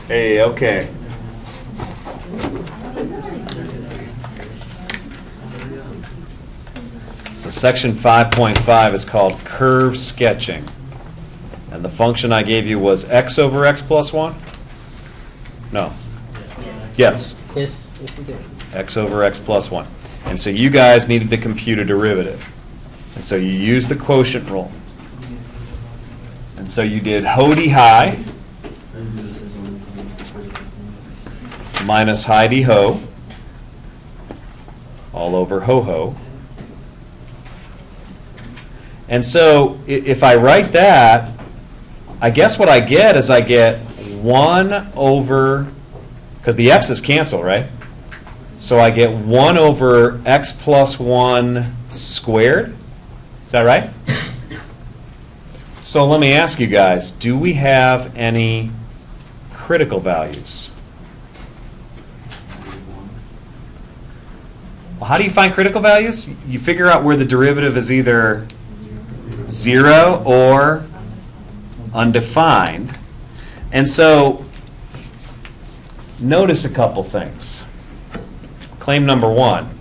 Hey, okay. So section 5.5 is called curve sketching. And the function I gave you was x over x plus 1? No. Yes. Yes, yes it is. X over x plus 1. And so you guys needed to compute a derivative. And so you used the quotient rule. And so you did ho-d high minus high-d ho all over ho-ho. And so if I write that, I guess what I get is I get 1 over, because the x's cancel, right? So I get 1 over x plus 1 squared. Is that right? So let me ask you guys, do we have any critical values? Well, how do you find critical values? You figure out where the derivative is either 0 or undefined. And so notice a couple things. Claim number 1.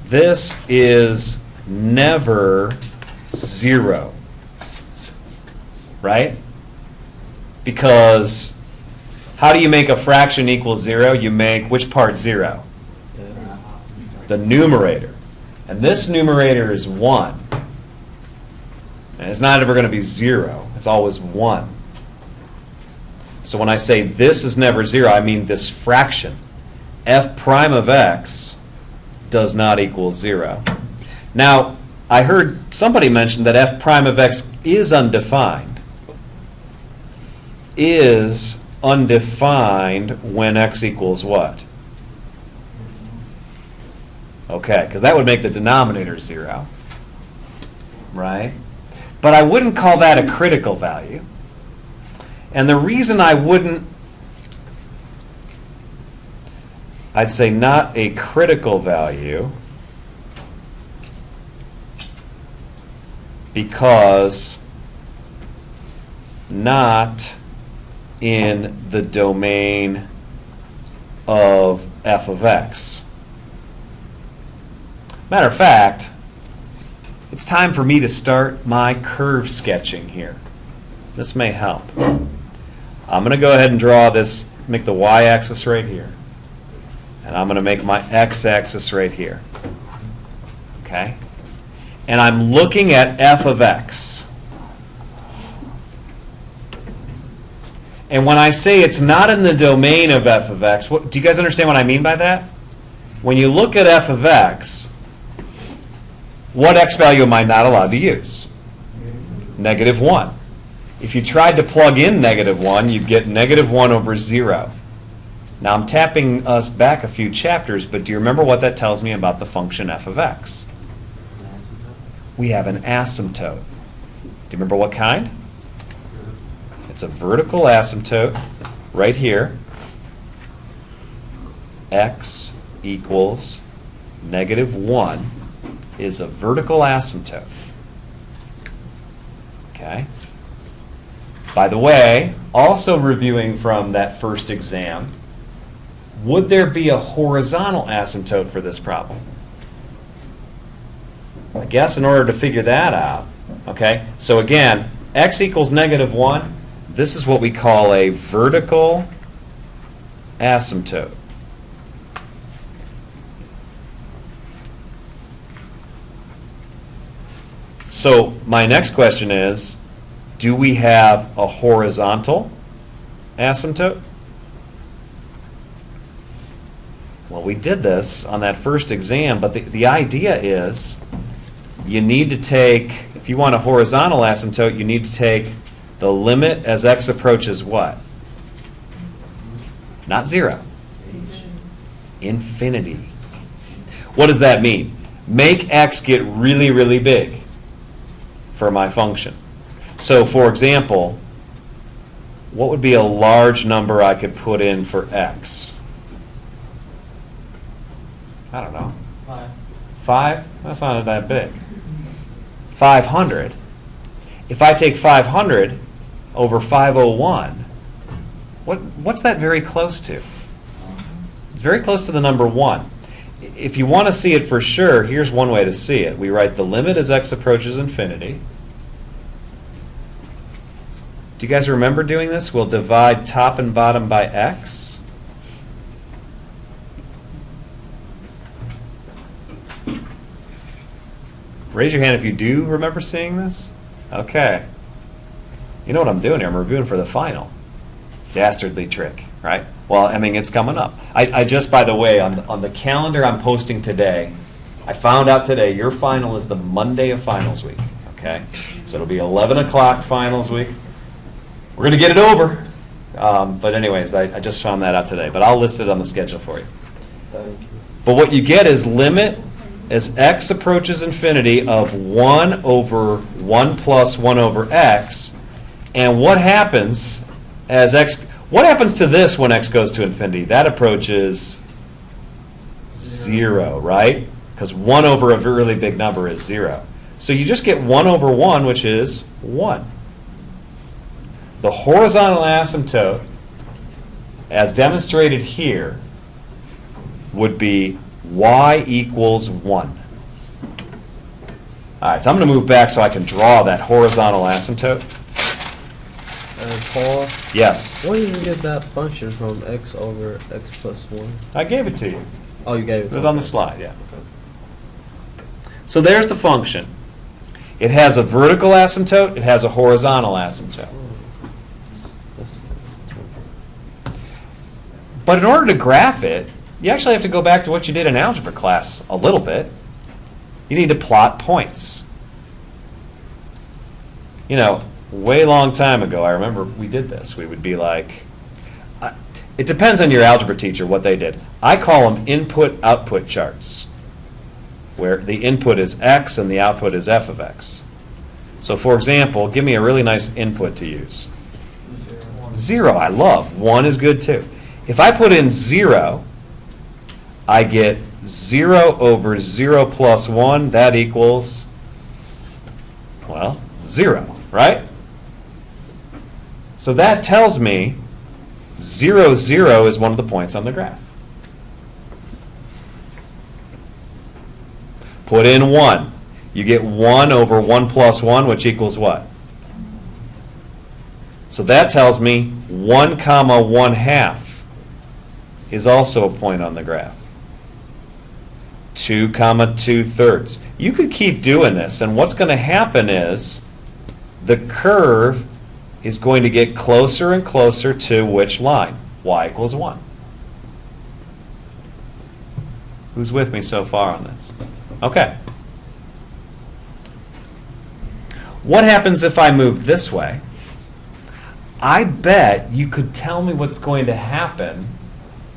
This is never 0. Right? Because how do you make a fraction equal 0? You make which part 0? The numerator. And this numerator is 1. And it's not ever going to be 0. It's always 1. So when I say this is never 0, I mean this fraction. F prime of x does not equal 0. Now, I heard somebody mention that f prime of x is undefined. Is undefined when x equals what? Okay, because that would make the denominator 0. Right? But I wouldn't call that a critical value. And the reason I wouldn't, I'd say not a critical value, because not in the domain of f of x. Matter of fact, it's time for me to start my curve sketching here. This may help. I'm going to go ahead and draw this, make the y-axis right here. And I'm going to make my x-axis right here. Okay? And I'm looking at f of x. And when I say it's not in the domain of f of x, do you guys understand what I mean by that? When you look at f of x, what x value am I not allowed to use? -1. If you tried to plug in -1, you'd get -1 over 0. Now I'm tapping us back a few chapters, but do you remember what that tells me about the function f of x? We have an asymptote. Do you remember what kind? It's a vertical asymptote right here. X equals -1 is a vertical asymptote. Okay? By the way, also reviewing from that first exam, would there be a horizontal asymptote for this problem? I guess in order to figure that out, okay, so again, x equals -1, this is what we call a vertical asymptote. So my next question is, do we have a horizontal asymptote? Well, we did this on that first exam, but the idea is you need to take, if you want a horizontal asymptote, you need to take the limit as x approaches what? Not 0. Infinity. What does that mean? Make x get really, really big for my function. So, for example, what would be a large number I could put in for x? I don't know. 5. 5? That's not that big. 500. If I take 500 over 501, What's that very close to? It's very close to the number 1. If you want to see it for sure, here's one way to see it. We write the limit as x approaches infinity. Do you guys remember doing this? We'll divide top and bottom by x. Raise your hand if you do remember seeing this. Okay. You know what I'm doing here? I'm reviewing for the final. Dastardly trick, right? Well, I mean, it's coming up. I just, by the way, on the calendar I'm posting today, I found out today your final is the Monday of finals week, okay? So it'll be 11 o'clock finals week. We're going to get it over. But anyways, I just found that out today. But I'll list it on the schedule for you. But what you get is limit as x approaches infinity of 1 over 1 plus 1 over x. And what happens as x... What happens to this when x goes to infinity? That approaches 0, right? Because 1 over a really big number is 0. So you just get 1 over 1, which is 1. The horizontal asymptote, as demonstrated here, would be y equals 1. All right, so I'm going to move back so I can draw that horizontal asymptote. Paul? Yes. Where did you get that function from x over x plus 1? I gave it to you. Oh, you gave it. It was on the slide, yeah. So there's the function. It has a vertical asymptote. It has a horizontal asymptote. But in order to graph it, you actually have to go back to what you did in algebra class a little bit. You need to plot points. You know, way long time ago, I remember we did this. We would be like, it depends on your algebra teacher what they did. I call them input-output charts, where the input is x and the output is f of x. So for example, give me a really nice input to use. 0, I love. 1 is good too. If I put in 0, I get 0 over 0 plus 1. That equals, well, 0, right? So that tells me 0, 0 is one of the points on the graph. Put in 1. You get 1 over 1 plus 1, which equals what? So that tells me 1 comma 1 half is also a point on the graph. 2 comma 2 thirds. You could keep doing this, and what's going to happen is the curve is going to get closer and closer to which line? Y equals 1. Who's with me so far on this? Okay. What happens if I move this way? I bet you could tell me what's going to happen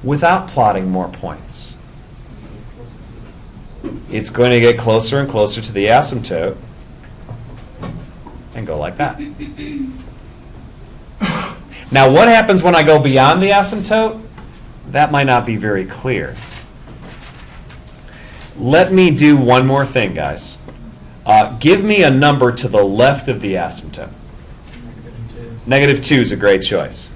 without plotting more points. It's going to get closer and closer to the asymptote and go like that. Now, what happens when I go beyond the asymptote? That might not be very clear. Let me do one more thing, guys. Give me a number to the left of the asymptote. -2 is a great choice.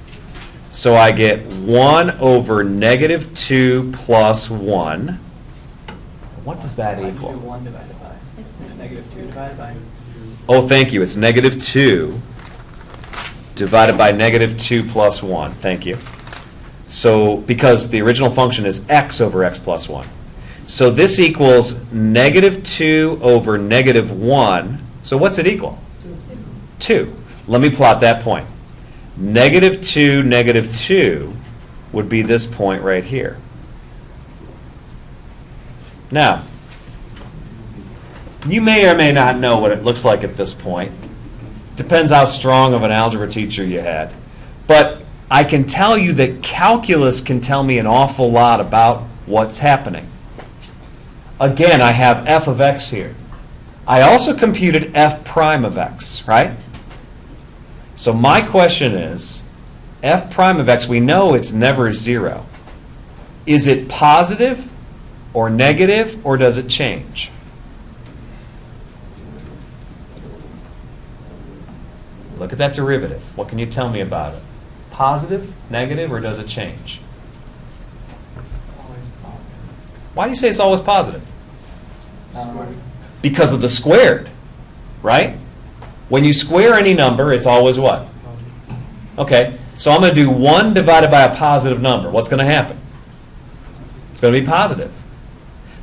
So I get 1 over -2 plus 1. What does that equal? 1 divided by -2 divided by. Oh, thank you. It's -2 divided by -2 plus 1. Thank you. So because the original function is x over x plus 1. So this equals -2 over -1. So what's it equal? 2. Let me plot that point. -2, -2 would be this point right here. Now, you may or may not know what it looks like at this point. Depends how strong of an algebra teacher you had. But I can tell you that calculus can tell me an awful lot about what's happening. Again, I have f of x here. I also computed f prime of x, right? So my question is, f prime of x, we know it's never 0. Is it positive or negative, or does it change? Look at that derivative. What can you tell me about it? positive, negative, or does it change? Always positive. Why do you say it's always positive? Squared. Because of the squared, right? When you square any number, it's always what? Okay, so I'm going to do 1 divided by a positive number. What's going to happen? It's going to be positive.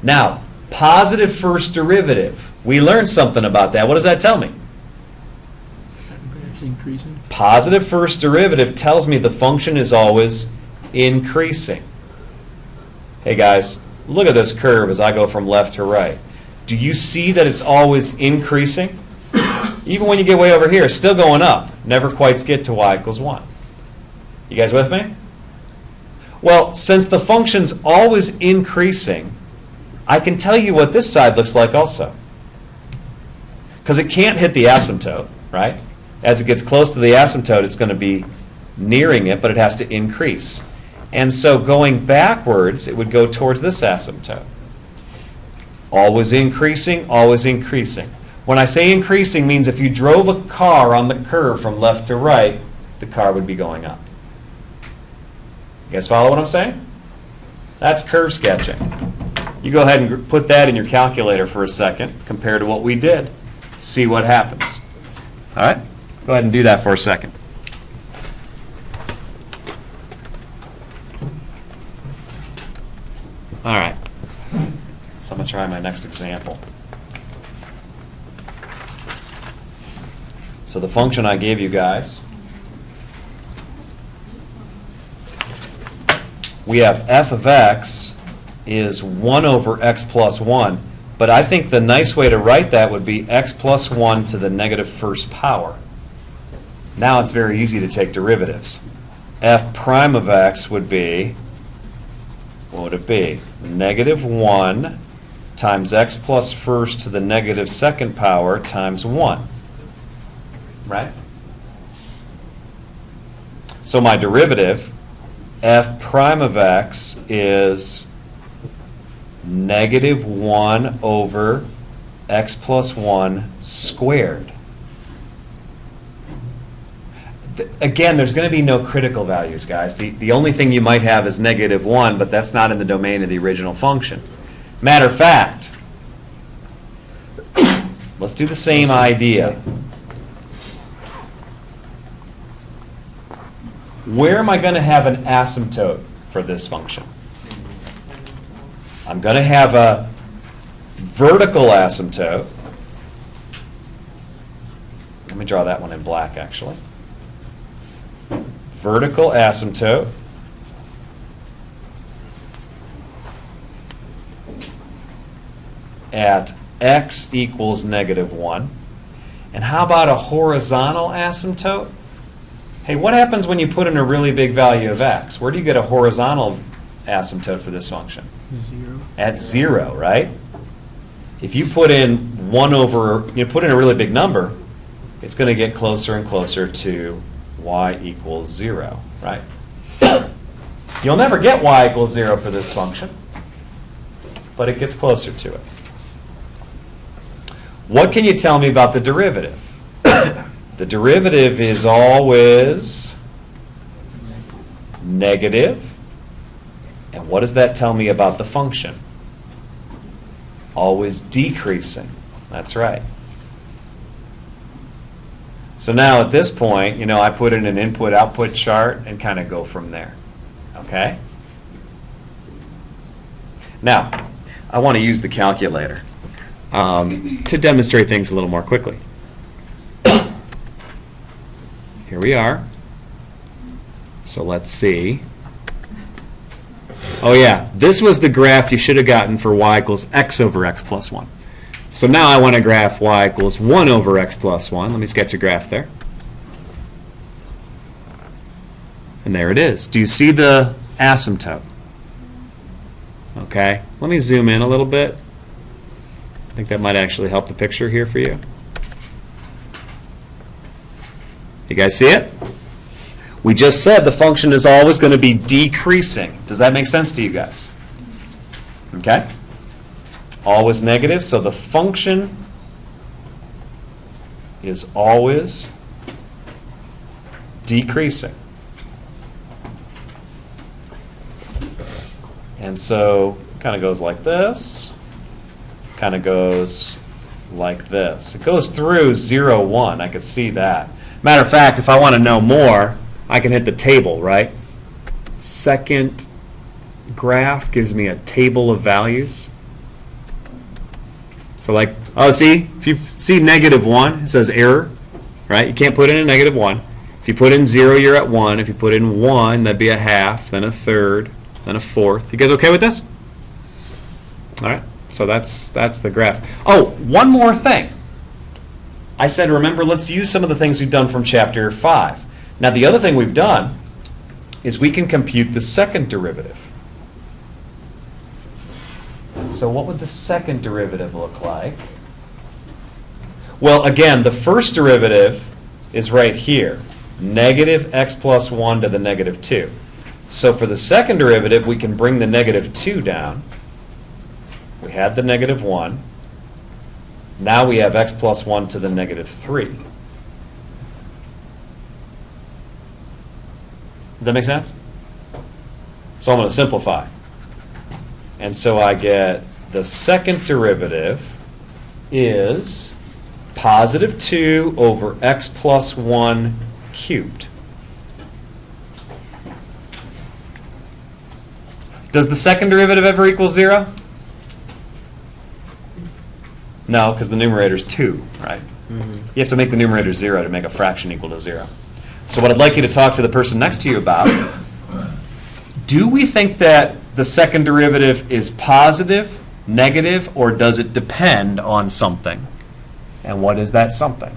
Now, positive first derivative. We learned something about that. What does that tell me? It's increasing. Positive first derivative tells me the function is always increasing. Hey guys, look at this curve as I go from left to right. Do you see that it's always increasing? Even when you get way over here, it's still going up. Never quite get to y equals 1. You guys with me? Well, since the function's always increasing, I can tell you what this side looks like also. Because it can't hit the asymptote, right? As it gets close to the asymptote, it's going to be nearing it, but it has to increase. And so going backwards, it would go towards this asymptote. Always increasing, always increasing. When I say increasing, means if you drove a car on the curve from left to right, the car would be going up. You guys follow what I'm saying? That's curve sketching. You go ahead and put that in your calculator for a second, compare to what we did. See what happens. All right? Go ahead and do that for a second. All right. So I'm going to try my next example. So the function I gave you guys, we have f of x is 1 over x plus 1. But I think the nice way to write that would be x plus 1 to the negative first power. Now it's very easy to take derivatives. F prime of x would be, what would it be? Negative 1 times x plus first to the negative second power times 1. Right? So my derivative, f prime of x, is negative 1 over x plus 1 squared. Again, there's going to be no critical values, guys. The only thing you might have is negative 1, but that's not in the domain of the original function. Matter of fact, let's do the same idea. Where am I going to have an asymptote for this function? I'm going to have a vertical asymptote. Let me draw that one in black, actually. Vertical asymptote at x equals negative 1. And how about a horizontal asymptote? Hey, what happens when you put in a really big value of x? Where do you get a horizontal asymptote for this function? 0. At 0, right? If you put in 1 over, you put in a really big number, it's going to get closer and closer to y equals 0, right? You'll never get y equals 0 for this function, but it gets closer to it. What can you tell me about the derivative? The derivative is always negative. And what does that tell me about the function? Always decreasing. That's right. So now at this point, I put in an input-output chart and kind of go from there. Okay? Now, I want to use the calculator to demonstrate things a little more quickly. Here we are. So let's see. Oh yeah, this was the graph you should have gotten for y equals x over x plus 1. So now I want to graph y equals 1 over x plus 1. Let me sketch a graph there. And there it is. Do you see the asymptote? Okay, let me zoom in a little bit. I think that might actually help the picture here for you. You guys see it? We just said the function is always going to be decreasing. Does that make sense to you guys? Okay? Always negative, so the function is always decreasing. And so it kind of goes like this, kind of goes like this. It goes through 0, 1. I could see that. Matter of fact, if I want to know more, I can hit the table, right? Second graph gives me a table of values. So like, oh, see, if you see -1, it says error, right? You can't put in a -1. If you put in 0, you're at 1. If you put in 1, that'd be a half, then a third, then a fourth. You guys okay with this? All right, so that's the graph. Oh, one more thing. I said, remember, let's use some of the things we've done from chapter 5. Now, the other thing we've done is we can compute the second derivative. So what would the second derivative look like? Well, again, the first derivative is right here, -x plus 1 to the -2. So for the second derivative, we can bring the -2 down. We had the -1. Now we have x plus 1 to the -3. Does that make sense? So I'm going to simplify. And so I get the second derivative is +2 over x plus 1 cubed. Does the second derivative ever equal 0? No, because the numerator is 2, right? You have to make the numerator 0 to make a fraction equal to 0. So what I'd like you to talk to the person next to you about, do we think that the second derivative is positive, negative, or does it depend on something? And what is that something?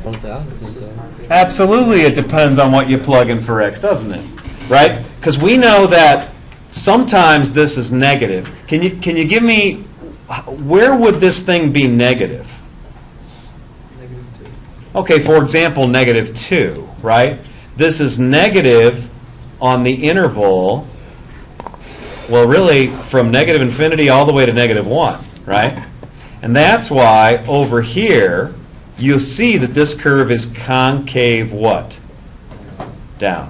Something else. Absolutely, it depends on what you plug in for x, doesn't it? Right? Because we know that sometimes this is negative. Can you give me, where would this thing be negative? Okay, for example, -2, right? This is negative on the interval, well, really, from -infinity all the way to -1, right? And that's why over here, you'll see that this curve is concave what? Down.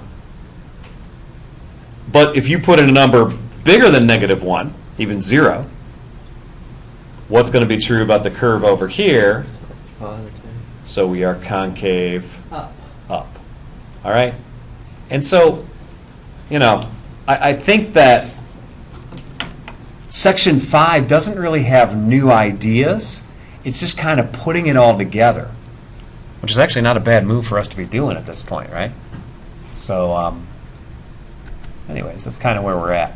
But if you put in a number bigger than -1, even 0, what's going to be true about the curve over here? Positive. So we are concave Up. up. All right? And so, you know, I think that Section 5 doesn't really have new ideas. It's just kind of putting it all together, which is actually not a bad move for us to be doing at this point, right? So, anyways, that's kind of where we're at.